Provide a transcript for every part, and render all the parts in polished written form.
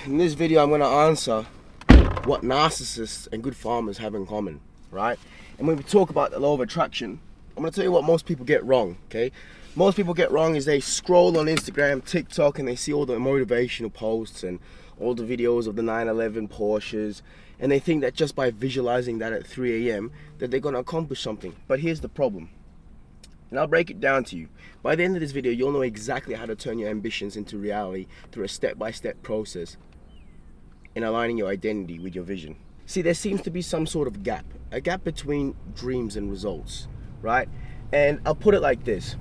In this video, I'm going to answer what narcissists and good farmers have in common, right? And when we talk about the law of attraction, I'm going to tell you what most people get wrong, okay? Most people get wrong is they scroll on Instagram, TikTok, and they see all the motivational posts and all the videos of the 911 Porsches, and they think that just by visualizing that at 3 a.m. that they're going to accomplish something. But here's the problem, and I'll break it down to you. By the end of this video, you'll know exactly how to turn your ambitions into reality through a step-by-step process in aligning your identity with your vision. See, there seems to be some sort of gap, a gap between dreams and results, right? And I'll put it like this.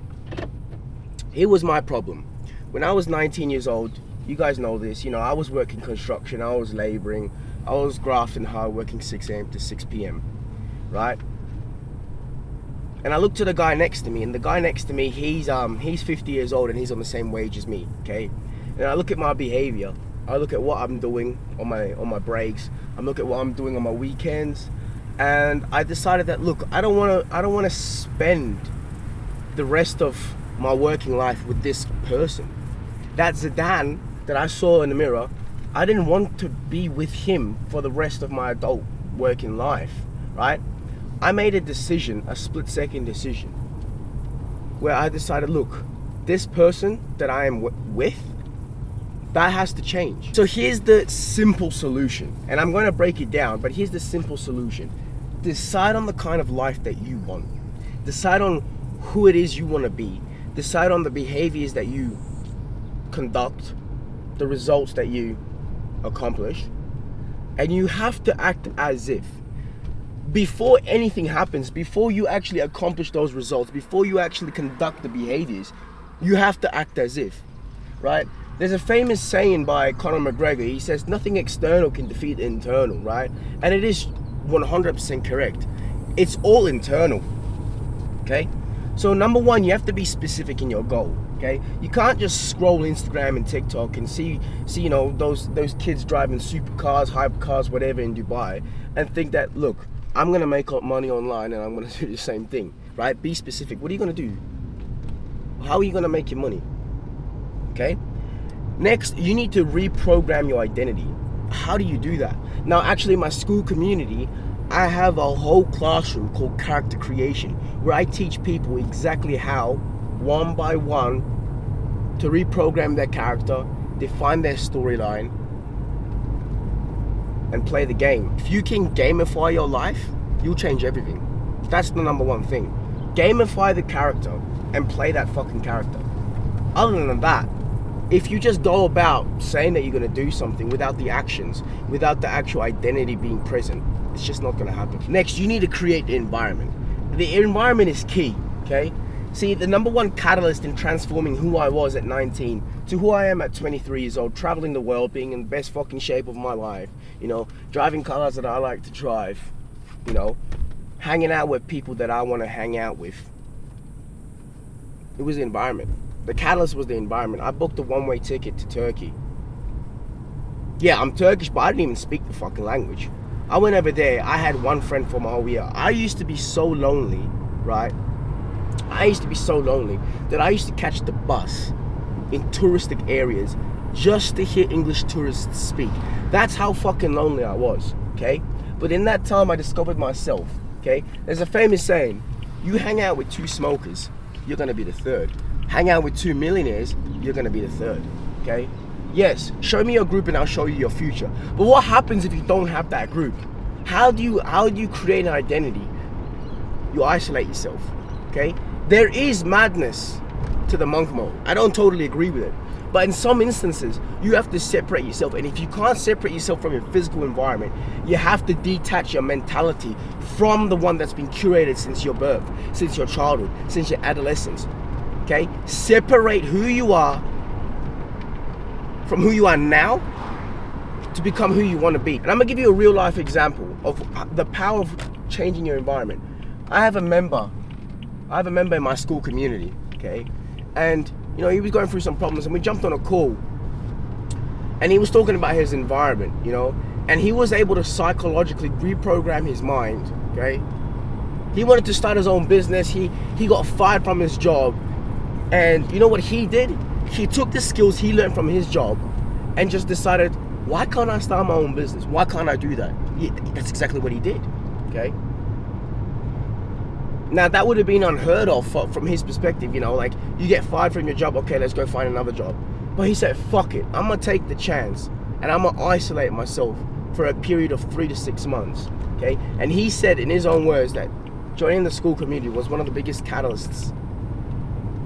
Here was my problem. When I was 19 years old, you guys know this, you know, I was working construction, I was laboring, I was grafting hard, working 6 a.m. to 6 p.m., right? And I looked to the guy next to me, and the guy next to me, he's 50 years old and he's on the same wage as me, okay? And I look at my behavior, I look at what I'm doing on my breaks, I look at what I'm doing on my weekends, and I decided that, look, I don't want to spend the rest of my working life with this person. That Zidane that I saw in the mirror, I didn't want to be with him for the rest of my adult working life, right? I made a decision, a split-second decision, where I decided, look, this person that I am with, that has to change. So here's the simple solution, and I'm going to break it down, but here's the simple solution. Decide on the kind of life that you want. Decide on who it is you want to be. Decide on the behaviors that you conduct, the results that you accomplish, and you have to act as if. Before anything happens, before you actually accomplish those results, before you actually conduct the behaviors, you have to act as if, right? There's a famous saying by Conor McGregor. He says, nothing external can defeat the internal, right? And it is 100% correct. It's all internal, okay? So number one, you have to be specific in your goal, okay? You can't just scroll Instagram and TikTok and see you know, those kids driving supercars, hypercars, whatever in Dubai, and think that, look, I'm gonna make up money online and I'm gonna do the same thing, right? Be specific. What are you gonna do? How are you gonna make your money? Okay? Next, you need to reprogram your identity. How do you do that? Now, actually, in my school community, I have a whole classroom called character creation, where I teach people exactly how, one by one, to reprogram their character, define their storyline, and play the game. If you can gamify your life, you'll change everything. That's the number one thing. Gamify the character and play that fucking character. Other than that, if you just go about saying that you're going to do something without the actions, without the actual identity being present, it's just not going to happen. Next, you need to create the environment. The environment is key, okay? See, the number one catalyst in transforming who I was at 19 to who I am at 23 years old, traveling the world, being in the best fucking shape of my life, you know, driving cars that I like to drive, you know, hanging out with people that I want to hang out with. It was the environment. The catalyst was the environment. I booked a one-way ticket to Turkey. Yeah, I'm Turkish, but I didn't even speak the fucking language. I went over there. I had one friend for my whole year. I used to be so lonely, right? I used to be so lonely that I used to catch the bus in touristic areas just to hear English tourists speak. That's how fucking lonely I was, okay? But in that time, I discovered myself, okay? There's a famous saying, you hang out with two smokers, you're gonna be the third. Hang out with 2 millionaires, you're gonna be the third, okay? Yes, show me your group and I'll show you your future. But what happens if you don't have that group? How do you create an identity? You isolate yourself, okay? There is madness to the monk mode. I don't totally agree with it. But in some instances, you have to separate yourself. And if you can't separate yourself from your physical environment, you have to detach your mentality from the one that's been curated since your birth, since your childhood, since your adolescence. Okay? Separate who you are from who you are now to become who you want to be. And I'm going to give you a real life example of the power of changing your environment. I have a member in my school community, okay? And, you know, he was going through some problems and we jumped on a call and he was talking about his environment, you know, and he was able to psychologically reprogram his mind, okay? He wanted to start his own business. He got fired from his job. And you know what he did? He took the skills he learned from his job and just decided, Why can't I start my own business? Why can't I do that? Yeah, that's exactly what he did, okay? Now, that would have been unheard of from his perspective, you know, like, you get fired from your job, okay, let's go find another job. But he said, fuck it, I'm gonna take the chance, and I'm gonna isolate myself for a period of 3 to 6 months, okay? And he said in his own words that joining the school community was one of the biggest catalysts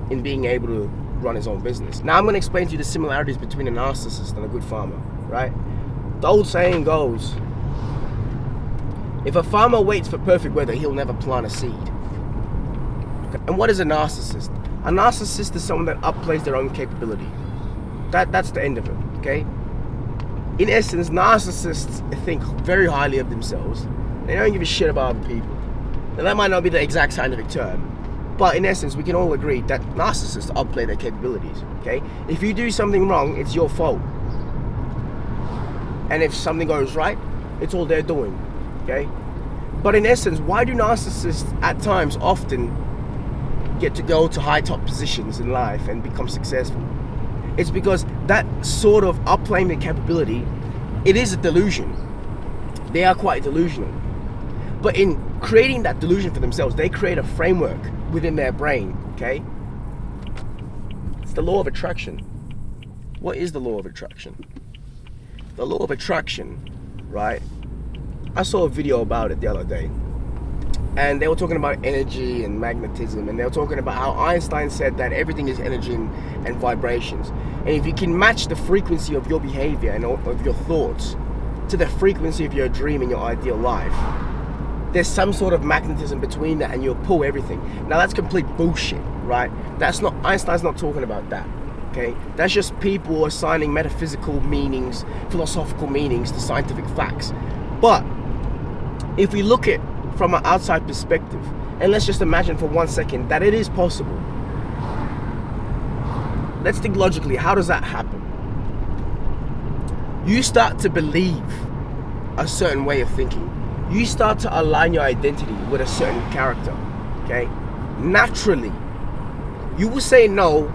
in being able to run his own business. Now, I'm gonna explain to you the similarities between a narcissist and a good farmer, right? The old saying goes, if a farmer waits for perfect weather, he'll never plant a seed. And what is a narcissist? A narcissist is someone that upplays their own capability. That's the end of it, okay? In essence, narcissists think very highly of themselves. They don't give a shit about other people. Now, that might not be the exact scientific term, but in essence, we can all agree that narcissists outplay their capabilities, okay? If you do something wrong, it's your fault. And if something goes right, it's all they're doing, okay? But in essence, why do narcissists at times often get to go to high top positions in life and become successful? It's because that sort of upplaying their capability, it is a delusion. They are quite delusional. But in creating that delusion for themselves, they create a framework within their brain, okay? It's the law of attraction. What is the law of attraction? The law of attraction, right? I saw a video about it the other day. And they were talking about energy and magnetism, and they were talking about how Einstein said that everything is energy and vibrations. And if you can match the frequency of your behavior and of your thoughts to the frequency of your dream and your ideal life, there's some sort of magnetism between that, and you'll pull everything. Now, that's complete bullshit, right? That's not, Einstein's not talking about that, okay? That's just people assigning metaphysical meanings, philosophical meanings to scientific facts. But if we look at from an outside perspective, and let's just imagine for 1 second that it is possible. Let's think logically, how does that happen? You start to believe a certain way of thinking. You start to align your identity with a certain character, okay? Naturally, you will say no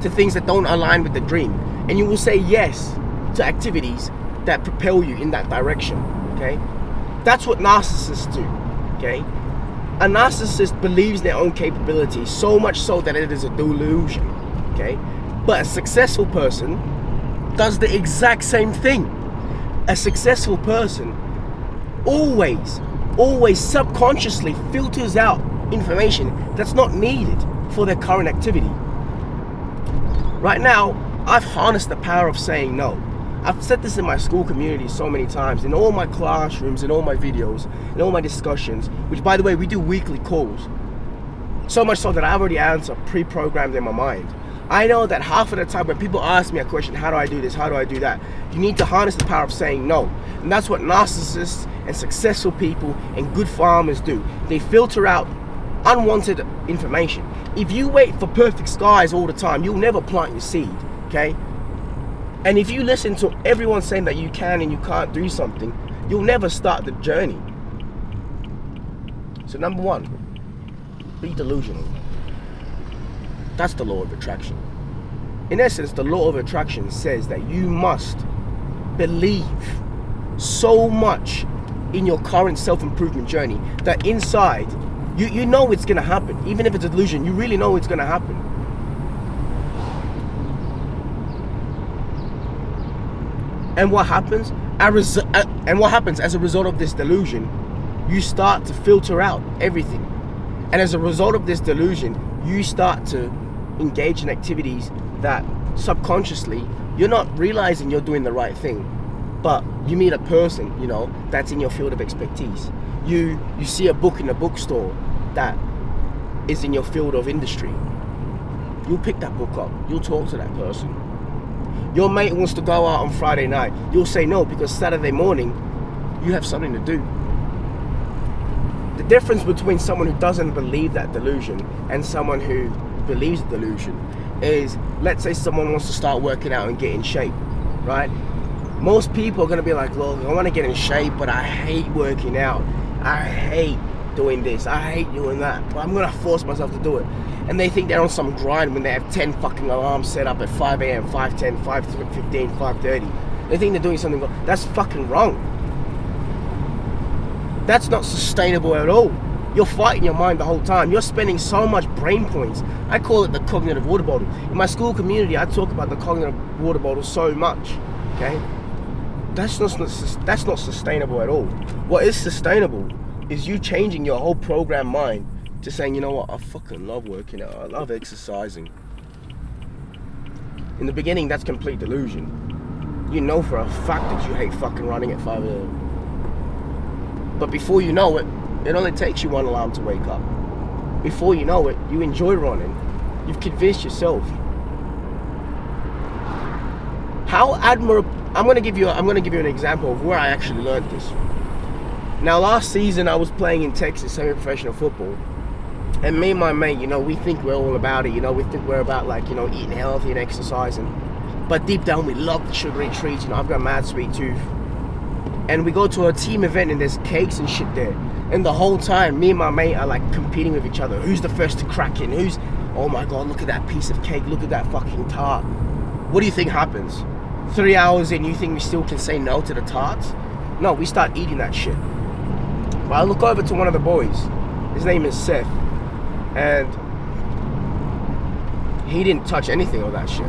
to things that don't align with the dream, and you will say yes to activities that propel you in that direction, okay? That's what narcissists do, okay? A narcissist believes their own capability so much so that it is a delusion, okay? But a successful person does the exact same thing. A successful person always subconsciously filters out information that's not needed for their current activity. Right now, I've harnessed the power of saying no. I've said this in my school community so many times, in all my classrooms, in all my videos, in all my discussions, which, by the way, we do weekly calls. So much so that I already answer pre-programmed in my mind. I know that half of the time when people ask me a question, how do I do this, how do I do that, you need to harness the power of saying no. And that's what narcissists and successful people and good farmers do. They filter out unwanted information. If you wait for perfect skies all the time, you'll never plant your seed, okay? And if you listen to everyone saying that you can and you can't do something, you'll never start the journey. So number one, be delusional. That's the law of attraction. In essence, the law of attraction says that you must believe so much in your current self-improvement journey that inside, you know it's going to happen. Even if it's a delusion, you really know it's going to happen. And what happens? As a result of this delusion, you start to filter out everything. And as a result of this delusion, you start to engage in activities that subconsciously you're not realizing you're doing the right thing. But you meet a person, you know, that's in your field of expertise. You see a book in a bookstore that is in your field of industry. You'll pick that book up. You'll talk to that person. Your mate wants to go out on Friday night. You'll say no because Saturday morning you have something to do. The difference between someone who doesn't believe that delusion and someone who believes the delusion is, let's say someone wants to start working out and get in shape, right? Most people are going to be like, look, I want to get in shape, but I hate working out. I hate doing this. I hate doing that. But I'm going to force myself to do it. And they think they're on some grind when they have 10 fucking alarms set up at 5 a.m., 5:10, 5:15, 5:30. They think they're doing something wrong. That's fucking wrong. That's not sustainable at all. You're fighting your mind the whole time. You're spending so much brain points. I call it the cognitive water bottle. In my school community, I talk about the cognitive water bottle so much. Okay? That's not sustainable at all. What is sustainable is you changing your whole programmed mind to saying, you know what, I fucking love working out. I love exercising. In the beginning, that's complete delusion. You know for a fact that you hate fucking running at 5 a.m. But before you know it, it only takes you one alarm to wake up. Before you know it, you enjoy running. You've convinced yourself. How admirable! I'm gonna give you an example of where I actually learned this. Now, last season I was playing in Texas semi-professional football, and me and my mate, we think we're all about it. We think we're about eating healthy and exercising, but deep down we love the sugary treats. I've got a mad sweet tooth, and we go to a team event and there's cakes and shit there. And the whole time, me and my mate are competing with each other. Who's the first to crack it? Oh my God, look at that piece of cake. Look at that fucking tart. What do you think happens? 3 hours in, you think we still can say no to the tarts? No, we start eating that shit. But I look over to one of the boys. His name is Seth. And he didn't touch anything of that shit.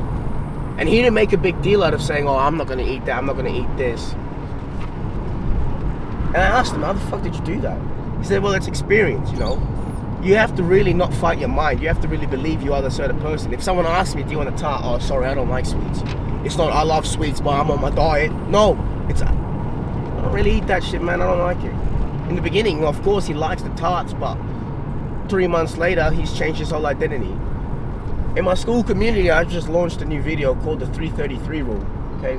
And he didn't make a big deal out of saying, oh, I'm not going to eat that. I'm not going to eat this. And I asked him, how the fuck did you do that? He said, well, it's experience, You have to really not fight your mind. You have to really believe you are the certain person. If someone asks me, do you want a tart? Oh, sorry, I don't like sweets. It's not, I love sweets, but I'm on my diet. No, I don't really eat that shit, man. I don't like it. In the beginning, of course, he likes the tarts, but 3 months later, he's changed his whole identity. In my school community, I just launched a new video called the 333 rule, okay?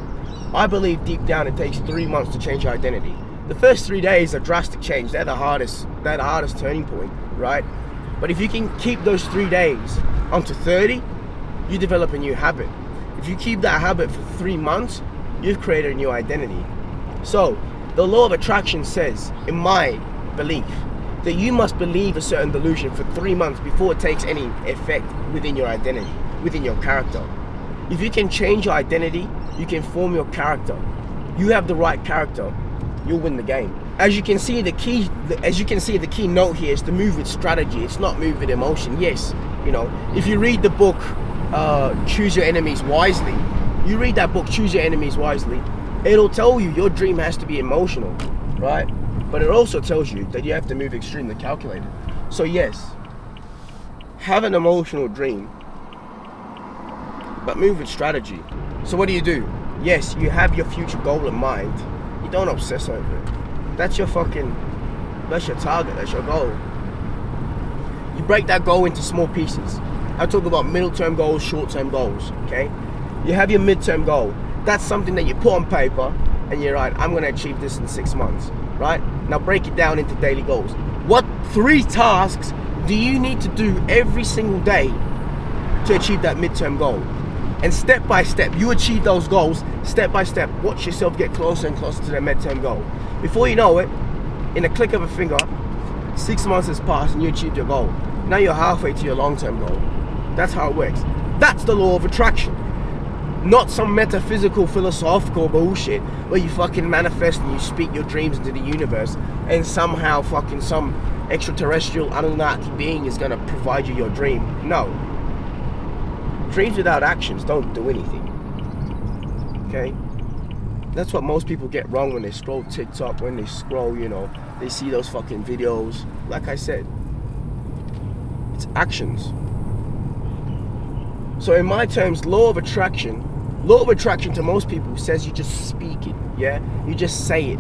I believe deep down it takes 3 months to change your identity. The first 3 days are drastic change. They're the hardest turning point, right? But if you can keep those 3 days onto 30, you develop a new habit. If you keep that habit for 3 months, you've created a new identity. So, the law of attraction says, in my belief, that you must believe a certain delusion for 3 months before it takes any effect within your identity, within your character. If you can change your identity, you can form your character. You have the right character, you'll win the game. As you can see, the key note here is to move with strategy. It's not move with emotion. Yes, if you read the book, Choose Your Enemies Wisely, it'll tell you your dream has to be emotional, right? But it also tells you that you have to move extremely calculated. So yes, have an emotional dream, but move with strategy. So what do? Yes, you have your future goal in mind. You don't obsess over it. That's your target, that's your goal. You break that goal into small pieces. I talk about middle-term goals, short-term goals, okay? You have your mid-term goal. That's something that you put on paper and you're right, I'm gonna achieve this in 6 months, right? Now break it down into daily goals. What 3 tasks do you need to do every single day to achieve that mid-term goal? And step by step, you achieve those goals, step by step, watch yourself get closer and closer to that mid-term goal. Before you know it, in a click of a finger, 6 months has passed and you achieved your goal. Now you're halfway to your long-term goal. That's how it works. That's the law of attraction. Not some metaphysical, philosophical bullshit where you fucking manifest and you speak your dreams into the universe and somehow fucking some extraterrestrial Anunnaki being is gonna provide you your dream. No. Dreams without actions don't do anything. Okay? That's what most people get wrong when they scroll TikTok, when they scroll, they see those fucking videos. Like I said, it's actions. So in my terms, law of attraction to most people says you just speak it, yeah? You just say it.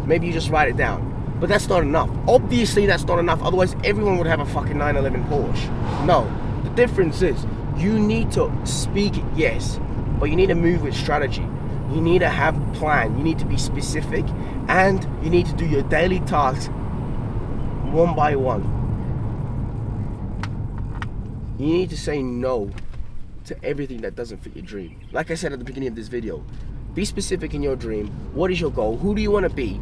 Maybe you just write it down. But that's not enough. Obviously that's not enough, otherwise everyone would have a fucking 911 Porsche. No, the difference is you need to speak it, yes, but you need to move with strategy. You need to have a plan, you need to be specific, and you need to do your daily tasks one by one. You need to say no to everything that doesn't fit your dream. Like I said at the beginning of this video, be specific in your dream. What is your goal? Who do you want to be?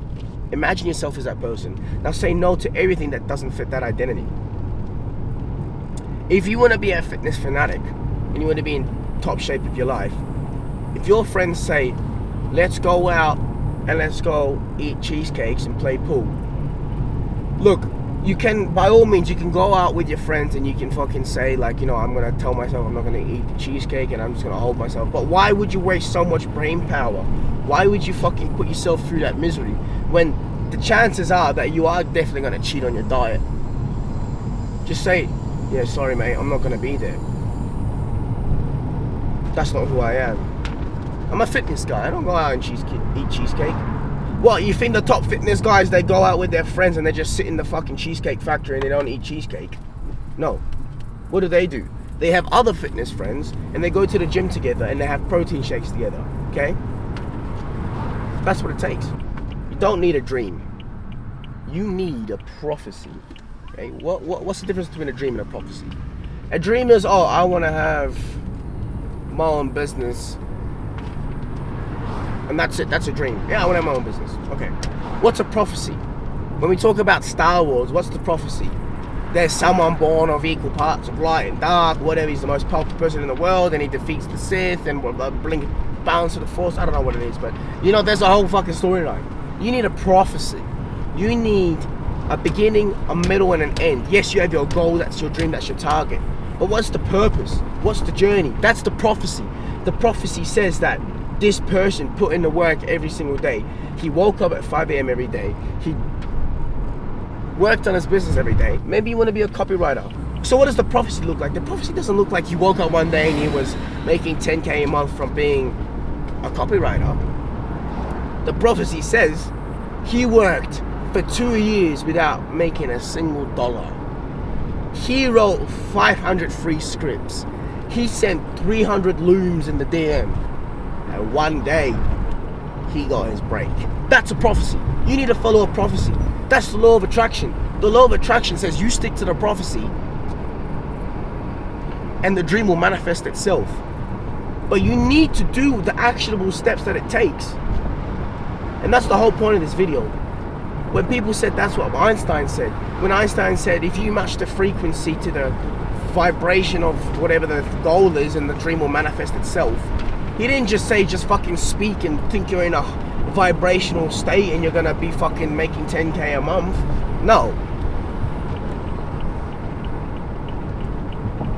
Imagine yourself as that person. Now say no to everything that doesn't fit that identity. If you want to be a fitness fanatic and you want to be in top shape of your life, if your friends say, let's go out and let's go eat cheesecakes and play pool. Look, you can, by all means, you can go out with your friends and you can fucking say, like, you know, I'm gonna tell myself I'm not gonna eat the cheesecake and I'm just gonna hold myself. But why would you waste so much brain power? Why would you fucking put yourself through that misery when the chances are that you are definitely gonna cheat on your diet? Just say, yeah, sorry mate, I'm not gonna be there. That's not who I am. I'm a fitness guy. I don't go out and eat cheesecake. What, you think the top fitness guys, they go out with their friends and they just sit in the fucking cheesecake factory and they don't eat cheesecake? No. What do? They have other fitness friends and they go to the gym together and they have protein shakes together, okay? That's what it takes. You don't need a dream. You need a prophecy, okay? What's the difference between a dream and a prophecy? A dream is, oh, I want to have my own business. And that's it, that's a dream. Yeah, I want to have my own business. Okay. What's a prophecy? When we talk about Star Wars, what's the prophecy? There's someone born of equal parts of light and dark, whatever, he's the most powerful person in the world, and he defeats the Sith, and bring balance to the Force. I don't know what it is, but, you know, there's a whole fucking storyline. You need a prophecy. You need a beginning, a middle, and an end. Yes, you have your goal, that's your dream, that's your target. But what's the purpose? What's the journey? That's the prophecy. The prophecy says that this person put in the work every single day. He woke up at 5 a.m. every day. He worked on his business every day. Maybe you want to be a copywriter. So what does the prophecy look like? The prophecy doesn't look like he woke up one day and he was making 10K a month from being a copywriter. The prophecy says he worked for 2 years without making a single dollar. He wrote 500 free scripts. He sent 300 looms in the DM. And one day, he got his break. That's a prophecy. You need to follow a prophecy. That's the law of attraction. The law of attraction says you stick to the prophecy and the dream will manifest itself. But you need to do the actionable steps that it takes. And that's the whole point of this video. When people said that's what Einstein said. When Einstein said if you match the frequency to the vibration of whatever the goal is and the dream will manifest itself. He didn't just say just fucking speak and think you're in a vibrational state and you're gonna be fucking making 10K a month. No.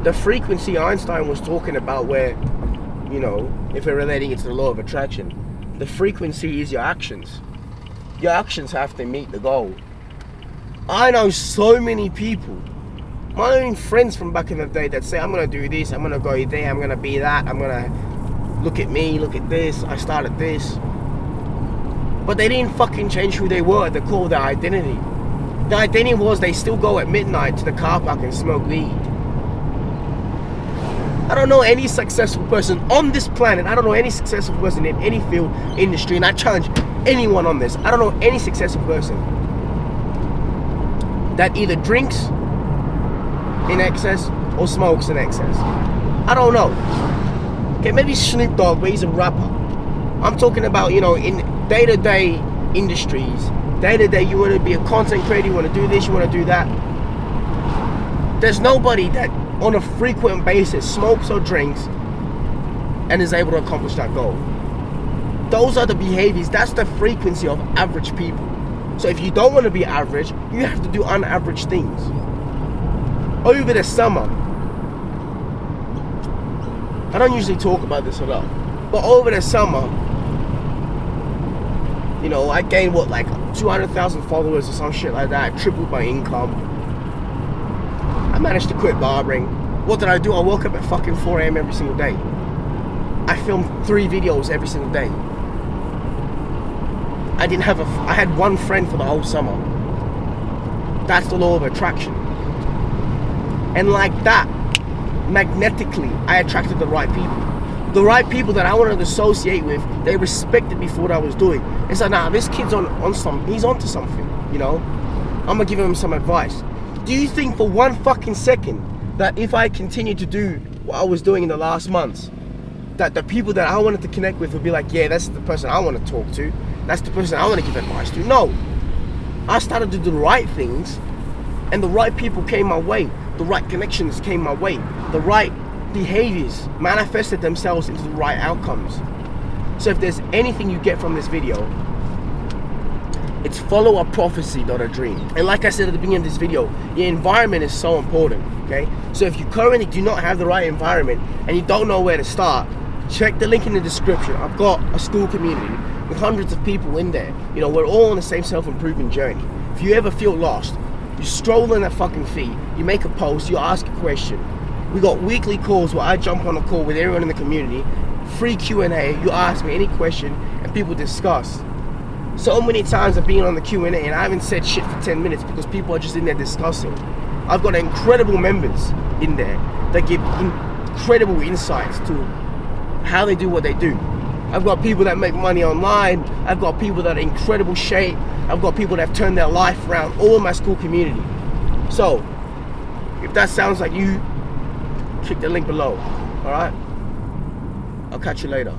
The frequency Einstein was talking about where, you know, if we're relating it to the law of attraction, the frequency is your actions. Your actions have to meet the goal. I know so many people, my own friends from back in the day that say, I'm gonna do this, I'm gonna go there, I'm gonna be that, I'm gonna look at me, look at this, I started this. But they didn't fucking change who they were at the core of their identity. The identity was they still go at midnight to the car park and smoke weed. I don't know any successful person on this planet, I don't know any successful person in any field, industry, and I challenge anyone on this. I don't know any successful person that either drinks in excess or smokes in excess. I don't know. Okay, maybe Snoop Dogg, but he's a rapper. I'm talking about, you know, in day-to-day industries, day-to-day, you want to be a content creator, you want to do this, you want to do that. There's nobody that on a frequent basis smokes or drinks and is able to accomplish that goal. Those are the behaviors, that's the frequency of average people. So if you don't want to be average, you have to do unaverage things. Over the summer, I don't usually talk about this a lot, but over the summer, you know, I gained what, like 200,000 followers or some shit like that. I tripled my income. I managed to quit barbering. What did I do? I woke up at fucking 4 a.m. every single day. I filmed 3 videos every single day. I had one friend for the whole summer. That's the law of attraction. And like that, magnetically, I attracted the right people. The right people that I wanted to associate with, they respected me for what I was doing. It's like, nah, this kid's he's onto something, you know? I'm gonna give him some advice. Do you think for one fucking second that if I continued to do what I was doing in the last months, that the people that I wanted to connect with would be like, yeah, that's the person I want to talk to. That's the person I want to give advice to. No. I started to do the right things and the right people came my way. The right connections came my way. The right behaviors manifested themselves into the right outcomes. So if there's anything you get from this video, it's follow a prophecy, not a dream. And like I said at the beginning of this video, your environment is so important, okay? So if you currently do not have the right environment and you don't know where to start, check the link in the description. I've got a school community with hundreds of people in there. You know, we're all on the same self-improvement journey. If you ever feel lost, you stroll in that fucking feed, you make a post, you ask a question. We got weekly calls where I jump on a call with everyone in the community, free Q&A, you ask me any question and people discuss. So many times I've been on the Q&A and I haven't said shit for 10 minutes because people are just in there discussing. I've got incredible members in there that give incredible insights to how they do what they do. I've got people that make money online. I've got people that are in incredible shape. I've got people that have turned their life around, all in my school community. So, if that sounds like you, click the link below, alright? I'll catch you later.